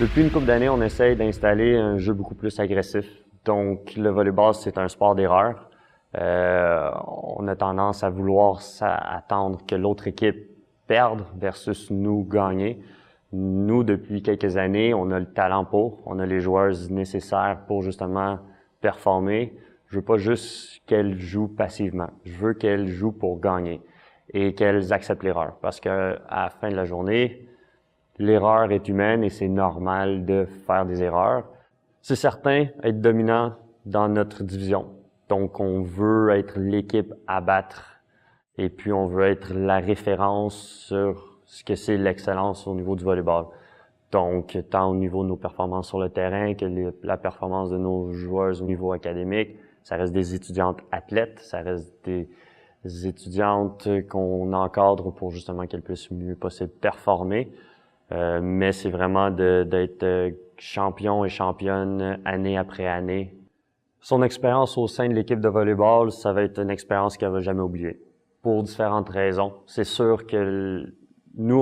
Depuis une couple d'années, on essaye d'installer un jeu beaucoup plus agressif. Donc, le volleyball, c'est un sport d'erreur. On a tendance à vouloir attendre que l'autre équipe perde versus nous gagner. Nous, depuis quelques années, on a le talent on a les joueurs nécessaires pour justement performer. Je veux pas juste qu'elles jouent passivement. Je veux qu'elles jouent pour gagner et qu'elles acceptent l'erreur. Parce que à la fin de la journée, l'erreur est humaine et c'est normal de faire des erreurs. C'est certain être dominant dans notre division. Donc, on veut être l'équipe à battre et puis on veut être la référence sur ce que c'est l'excellence au niveau du volleyball. Donc, tant au niveau de nos performances sur le terrain que la performance de nos joueurs au niveau académique, ça reste des étudiantes athlètes, ça reste des étudiantes qu'on encadre pour justement qu'elles puissent mieux possible performer. Mais c'est vraiment d'être champion et championne année après année. Son expérience au sein de l'équipe de volleyball, ça va être une expérience qu'elle va jamais oublier. Pour différentes raisons. C'est sûr que nous,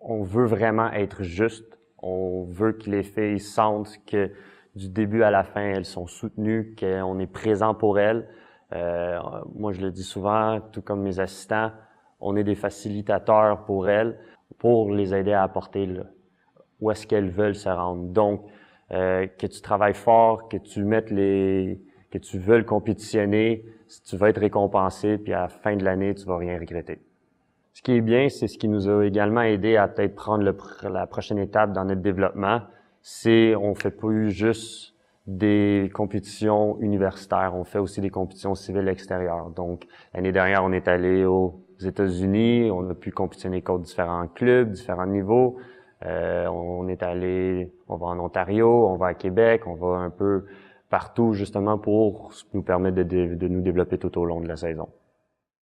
on veut vraiment être juste. On veut que les filles sentent que du début à la fin, elles sont soutenues, qu'on est présent pour elles. Moi, je le dis souvent, tout comme mes assistants, on est des facilitateurs pour elles, pour les aider à apporter où est-ce qu'elles veulent se rendre. Donc, que tu travailles fort, que tu veux compétitionner, tu vas être récompensé, puis à la fin de l'année, tu vas rien regretter. Ce qui est bien, c'est ce qui nous a également aidé à peut-être prendre la prochaine étape dans notre développement, c'est on fait plus juste des compétitions universitaires, on fait aussi des compétitions civiles extérieures. Donc, l'année dernière, on est allé aux États-Unis, on a pu compétitionner contre différents clubs, différents niveaux. On va en Ontario, on va à Québec, on va un peu partout justement pour nous permettre de nous développer tout au long de la saison.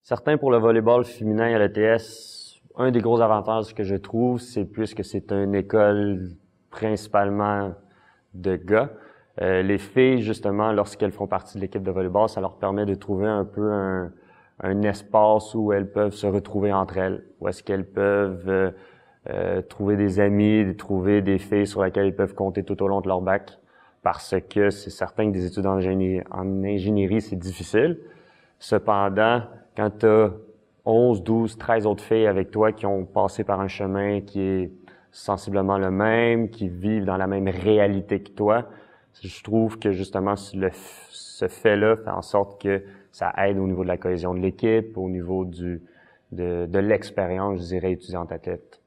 Certains pour le volleyball féminin à l'ETS, un des gros avantages que je trouve, c'est plus que c'est une école principalement de gars. Les filles, justement, lorsqu'elles font partie de l'équipe de volleyball, ça leur permet de trouver un peu un espace où elles peuvent se retrouver entre elles, où est-ce qu'elles peuvent trouver des amis, trouver des filles sur lesquelles ils peuvent compter tout au long de leur bac, parce que c'est certain que des études en ingénierie, c'est difficile. Cependant, quand tu as 11, 12, 13 autres filles avec toi qui ont passé par un chemin qui est sensiblement le même, qui vivent dans la même réalité que toi, je trouve que justement ce fait-là fait en sorte que ça aide au niveau de la cohésion de l'équipe, au niveau de l'expérience, je dirais, étudiante-athlète.